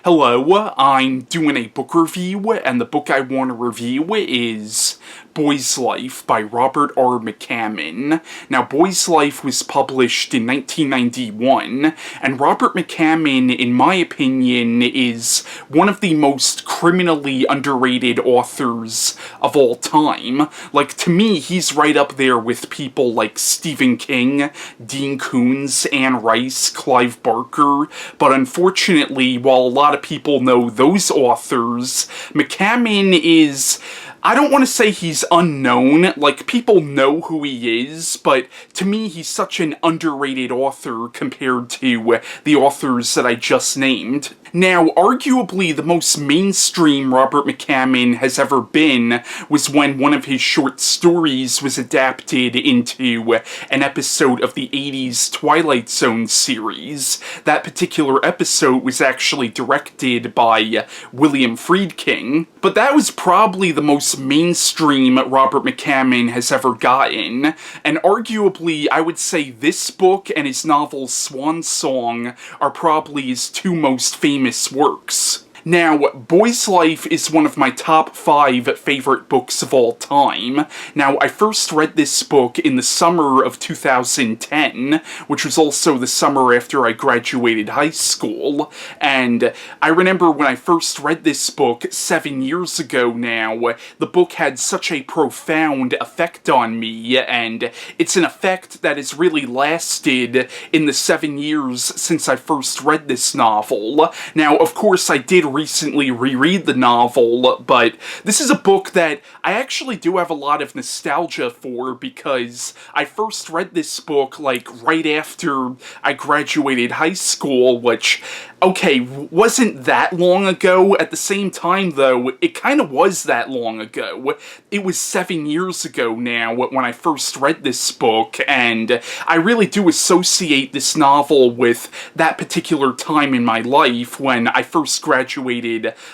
Hello, I'm doing a book review, and the book I want to review is Boy's Life by Robert R. McCammon. Now, Boy's Life was published in 1991, and Robert McCammon, in my opinion, is one of the most criminally underrated authors of all time. Like, to me, he's right up there with people like Stephen King, Dean Koontz, Anne Rice, Clive Barker, but unfortunately, while a lot of people know those authors, McCammon is... I don't want to say he's unknown, like, people know who he is, but to me he's such an underrated author compared to the authors that I just named. Now, arguably the most mainstream Robert McCammon has ever been was when one of his short stories was adapted into an episode of the 80s Twilight Zone series. That particular episode was actually directed by William Friedkin, but that was probably the most mainstream Robert McCammon has ever gotten, and arguably I would say this book and his novel Swan Song are probably his two most famous works. Now, Boy's Life is one of my top 5 favorite books of all time. Now, I first read this book in the summer of 2010, which was also the summer after I graduated high school, and I remember when I first read this book 7 years ago now, the book had such a profound effect on me, and it's an effect that has really lasted in the 7 years since I first read this novel. Now, of course, I did recently reread the novel, but this is a book that I actually do have a lot of nostalgia for because I first read this book, like, right after I graduated high school, which, okay, wasn't that long ago. At the same time, though, it kind of was that long ago. It was 7 years ago now when I first read this book, and I really do associate this novel with that particular time in my life when I first graduated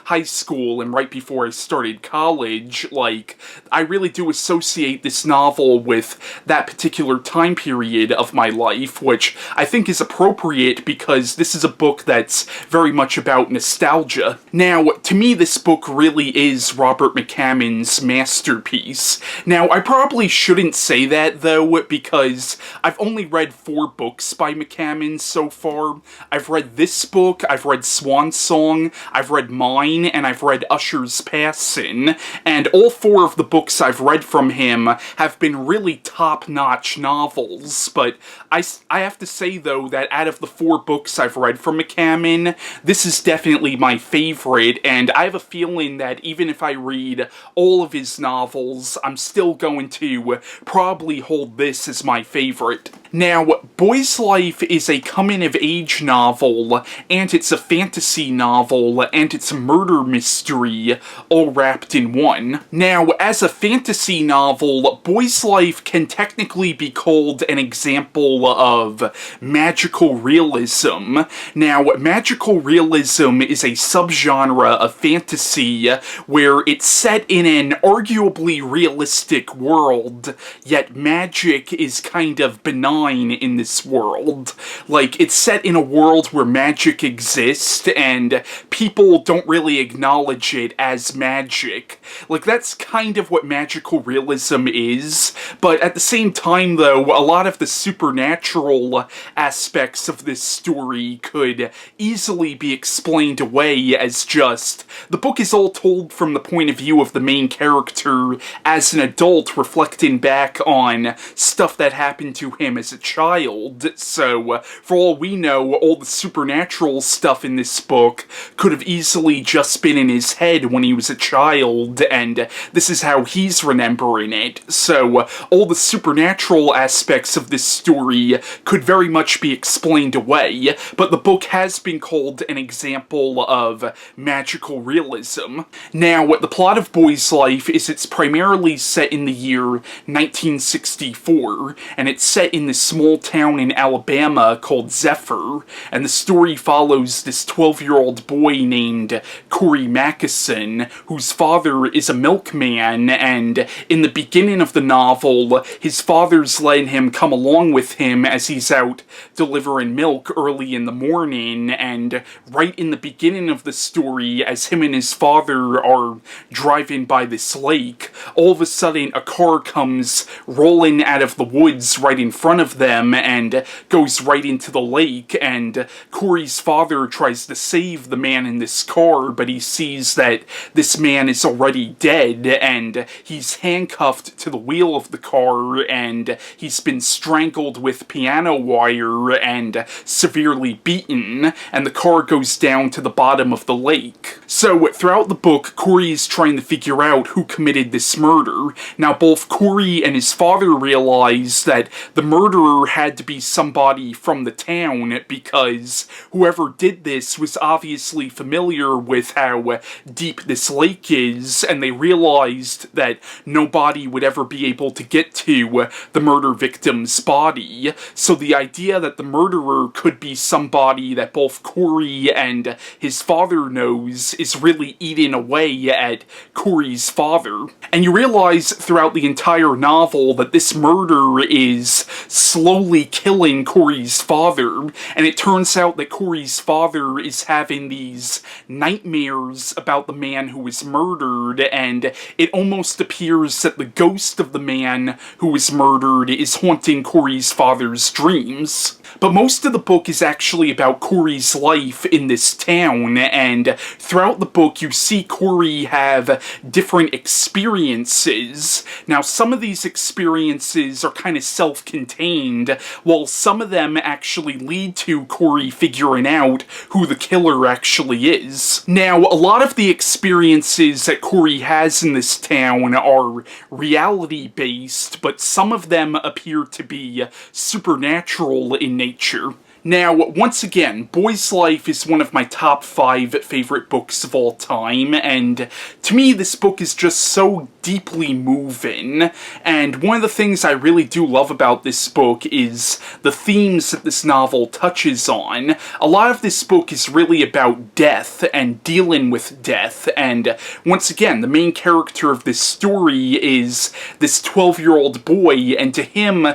high school and right before I started college. Like, I really do associate this novel with that particular time period of my life, which I think is appropriate because this is a book that's very much about nostalgia. Now, to me, this book really is Robert McCammon's masterpiece. Now, I probably shouldn't say that, though, because I've only read 4 books by McCammon so far. I've read this book, I've read Swan Song, I've read mine, and I've read Usher's Passin', and all 4 of the books I've read from him have been really top-notch novels, but I have to say, though, that out of the 4 books I've read from McCammon, this is definitely my favorite, and I have a feeling that even if I read all of his novels, I'm still going to probably hold this as my favorite. Now, Boy's Life is a coming-of-age novel, and it's a fantasy novel, and it's a murder mystery, all wrapped in one. Now, as a fantasy novel, Boy's Life can technically be called an example of magical realism. Now, magical realism is a subgenre of fantasy where it's set in an arguably realistic world, yet magic is kind of benign in this world. Like, it's set in a world where magic exists, and people don't really acknowledge it as magic. Like, that's kind of what magical realism is, but at the same time, though, a lot of the supernatural aspects of this story could easily be explained away as just, the book is all told from the point of view of the main character as an adult reflecting back on stuff that happened to him as a child, so for all we know, all the supernatural stuff in this book could have easily just been in his head when he was a child, and this is how he's remembering it. So all the supernatural aspects of this story could very much be explained away, but the book has been called an example of magical realism. Now, the plot of Boy's Life is it's primarily set in the year 1964, and it's set in this small town in Alabama called Zephyr, and the story follows this 12-year-old boy boy named Cory Mackenson, whose father is a milkman, and in the beginning of the novel, his father's letting him come along with him as he's out delivering milk early in the morning, and right in the beginning of the story, as him and his father are driving by this lake, all of a sudden a car comes rolling out of the woods right in front of them and goes right into the lake, and Cory's father tries to save the man in this car, but he sees that this man is already dead, and he's handcuffed to the wheel of the car, and he's been strangled with piano wire and severely beaten, and the car goes down to the bottom of the lake. So throughout the book, Cory is trying to figure out who committed this murder. Now both Cory and his father realize that the murderer had to be somebody from the town, because whoever did this was obviously familiar with how deep this lake is, and they realized that nobody would ever be able to get to the murder victim's body. So the idea that the murderer could be somebody that both Cory and his father knows is really eating away at Cory's father. And you realize throughout the entire novel that this murder is slowly killing Cory's father, and it turns out that Cory's father is having these nightmares about the man who was murdered, and it almost appears that the ghost of the man who was murdered is haunting Cory's father's dreams. But most of the book is actually about Cory's life in this town, and throughout the book you see Cory have different experiences. Now some of these experiences are kind of self-contained, while some of them actually lead to Cory figuring out who the killer actually is. Now a lot of the experiences that Cory has in this town are reality-based, but some of them appear to be supernatural in nature. Now, once again, Boy's Life is one of my top 5 favorite books of all time, and to me this book is just so deeply moving, and one of the things I really do love about this book is the themes that this novel touches on. A lot of this book is really about death and dealing with death, and once again, the main character of this story is this 12-year-old boy, and to him,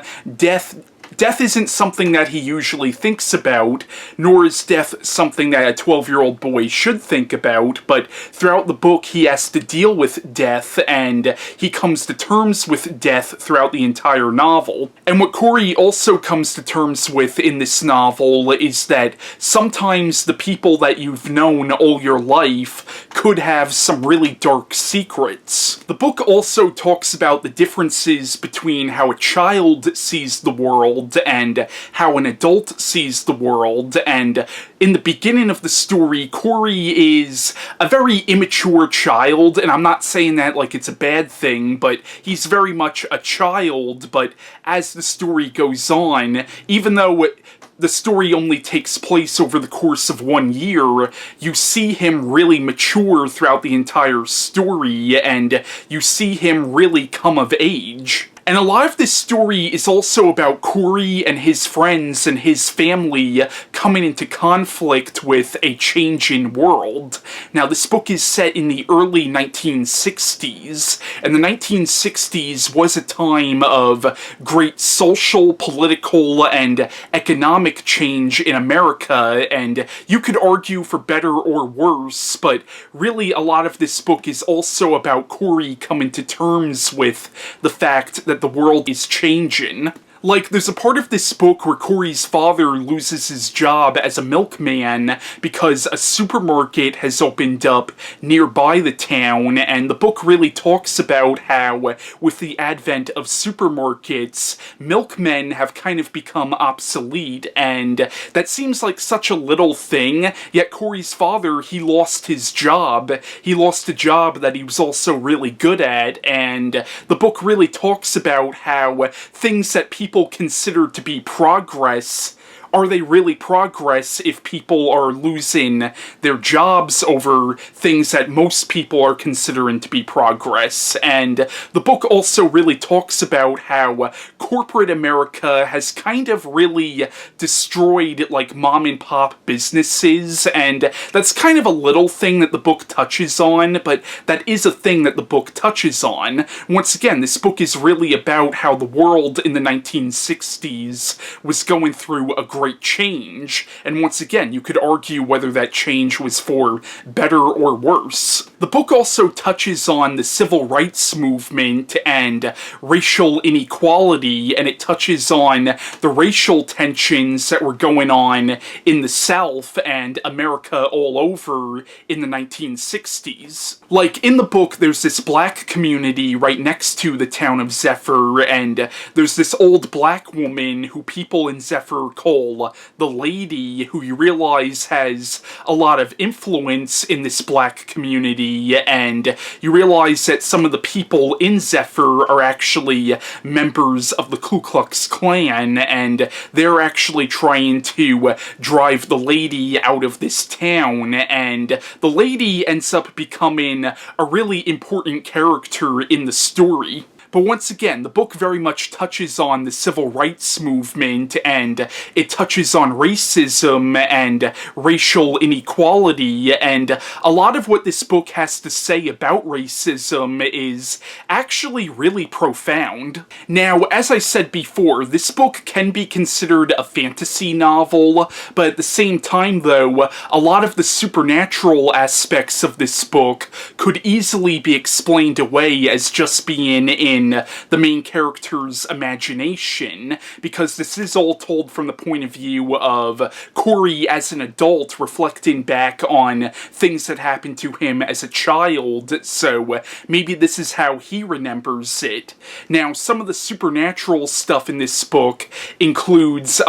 Death isn't something that he usually thinks about, nor is death something that a 12-year-old boy should think about, but throughout the book he has to deal with death, and he comes to terms with death throughout the entire novel. And what Cory also comes to terms with in this novel is that sometimes the people that you've known all your life could have some really dark secrets. The book also talks about the differences between how a child sees the world and how an adult sees the world, and in the beginning of the story, Cory is a very immature child, and I'm not saying that like it's a bad thing, but he's very much a child, but as the story goes on, even though the story only takes place over the course of 1 year, you see him really mature throughout the entire story, and you see him really come of age. And a lot of this story is also about Cory and his friends and his family coming into conflict with a changing world. Now, this book is set in the early 1960s, and the 1960s was a time of great social, political, and economic change in America, and you could argue for better or worse, but really a lot of this book is also about Cory coming to terms with the fact that the world is changing. Like, there's a part of this book where Cory's father loses his job as a milkman because a supermarket has opened up nearby the town, and the book really talks about how, with the advent of supermarkets, milkmen have kind of become obsolete, and that seems like such a little thing, yet Cory's father, he lost his job. He lost a job that he was also really good at, and the book really talks about how things that people consider to be progress are they really progress if people are losing their jobs over things that most people are considering to be progress? And the book also really talks about how corporate America has kind of really destroyed like mom and pop businesses, and that's kind of a little thing that the book touches on, but that is a thing that the book touches on. Once again, this book is really about how the world in the 1960s was going through a great change, and once again, you could argue whether that change was for better or worse. The book also touches on the civil rights movement and racial inequality, and it touches on the racial tensions that were going on in the South and America all over in the 1960s. Like, in the book, there's this black community right next to the town of Zephyr, and there's this old black woman who people in Zephyr call the Lady, who you realize has a lot of influence in this black community, and you realize that some of the people in Zephyr are actually members of the Ku Klux Klan, and they're actually trying to drive the Lady out of this town, and the Lady ends up becoming a really important character in the story. But once again, the book very much touches on the civil rights movement, and it touches on racism and racial inequality, and a lot of what this book has to say about racism is actually really profound. Now, as I said before, this book can be considered a fantasy novel, but at the same time, though, a lot of the supernatural aspects of this book could easily be explained away as just being in the main character's imagination, because this is all told from the point of view of Cory as an adult reflecting back on things that happened to him as a child, so maybe this is how he remembers it. Now, some of the supernatural stuff in this book includes,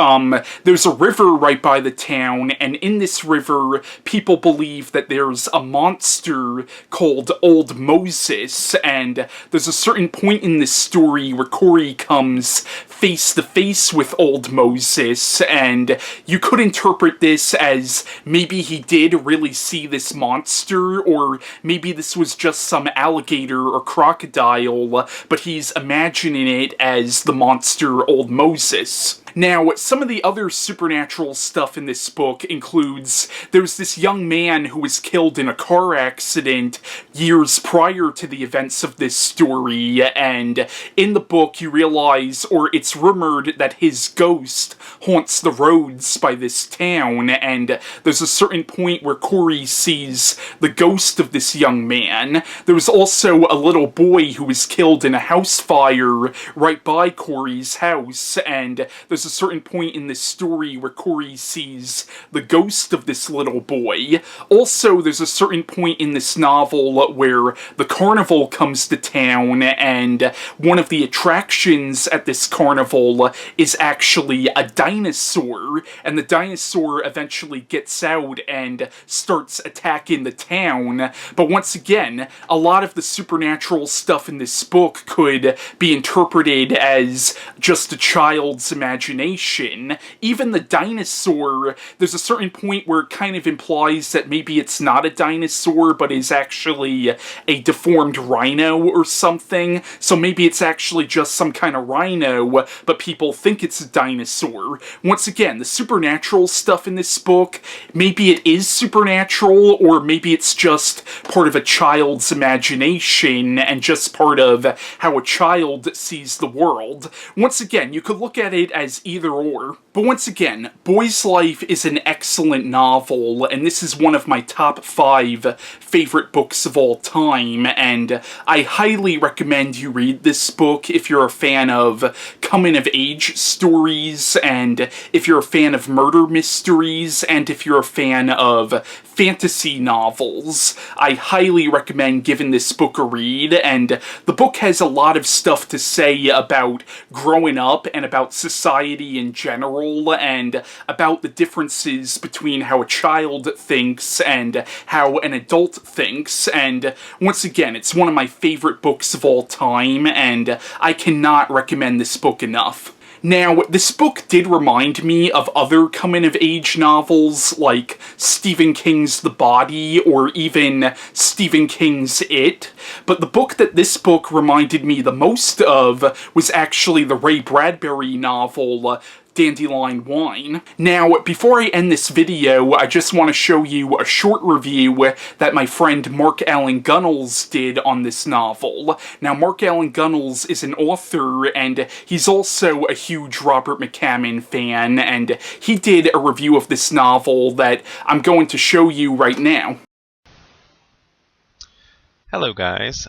there's a river right by the town, and in this river, people believe that there's a monster called Old Moses, and there's a certain point in this story where Cory comes face to face with Old Moses, and you could interpret this as maybe he did really see this monster, or maybe this was just some alligator or crocodile, but he's imagining it as the monster Old Moses. Now, some of the other supernatural stuff in this book includes there's this young man who was killed in a car accident years prior to the events of this story, and in the book you realize, or it's rumored, that his ghost haunts the roads by this town, and there's a certain point where Cory sees the ghost of this young man. There was also a little boy who was killed in a house fire right by Cory's house, and there's a certain point in this story where Cory sees the ghost of this little boy. Also, there's a certain point in this novel where the carnival comes to town, and one of the attractions at this carnival is actually a dinosaur, and the dinosaur eventually gets out and starts attacking the town. But once again, a lot of the supernatural stuff in this book could be interpreted as just a child's imagination. Even the dinosaur, there's a certain point where it kind of implies that maybe it's not a dinosaur, but is actually a deformed rhino or something. So maybe it's actually just some kind of rhino, but people think it's a dinosaur. Once again, the supernatural stuff in this book, maybe it is supernatural, or maybe it's just part of a child's imagination and just part of how a child sees the world. Once again, you could look at it as either or. But once again, Boy's Life is an excellent novel, and this is one of my top 5 favorite books of all time, and I highly recommend you read this book if you're a fan of coming-of-age stories, and if you're a fan of murder mysteries, and if you're a fan of fantasy novels. I highly recommend giving this book a read, and the book has a lot of stuff to say about growing up and about society in general, and about the differences between how a child thinks and how an adult thinks, and once again, it's one of my favorite books of all time, and I cannot recommend this book enough. Now, this book did remind me of other coming-of-age novels like Stephen King's The Body or even Stephen King's It, but the book that this book reminded me the most of was actually the Ray Bradbury novel, Dandelion Wine. Now, before I end this video, I just want to show you a short review that my friend Mark Allan Gunnells did on this novel. Now, Mark Allan Gunnells is an author, and he's also a huge Robert McCammon fan, and he did a review of this novel that I'm going to show you right now. Hello guys,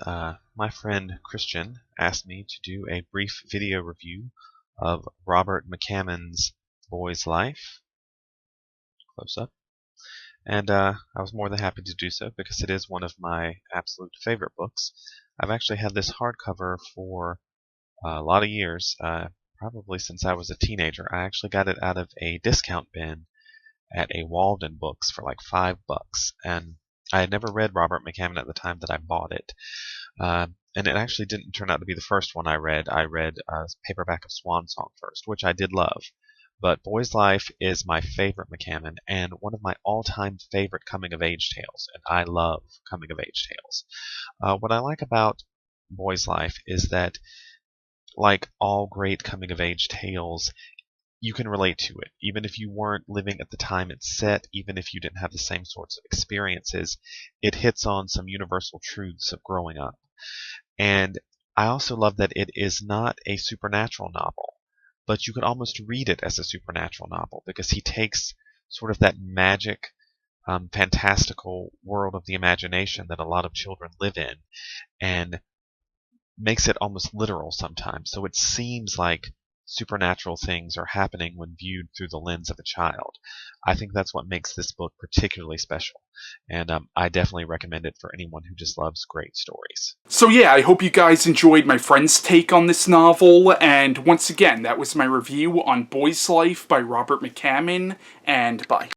my friend Christian asked me to do a brief video review of Robert McCammon's Boy's Life, close up, and I was more than happy to do so because it is one of my absolute favorite books. I've actually had this hardcover for a lot of years, probably since I was a teenager. I actually got it out of a discount bin at a Walden Books for like $5, and I had never read Robert McCammon at the time that I bought it. And it actually didn't turn out to be the first one I read. I read a paperback of Swan Song first, which I did love. But Boy's Life is my favorite McCammon and one of my all-time favorite coming-of-age tales. And I love coming-of-age tales. What I like about Boy's Life is that, like all great coming-of-age tales, you can relate to it. Even if you weren't living at the time it's set, even if you didn't have the same sorts of experiences, it hits on some universal truths of growing up. And I also love that it is not a supernatural novel, but you could almost read it as a supernatural novel because he takes sort of that magic, fantastical world of the imagination that a lot of children live in and makes it almost literal sometimes. So it seems like supernatural things are happening when viewed through the lens of a child. I think that's what makes this book particularly special, and I definitely recommend it for anyone who just loves great stories. So yeah, I hope you guys enjoyed my friend's take on this novel, and once again, that was my review on Boy's Life by Robert McCammon, and bye.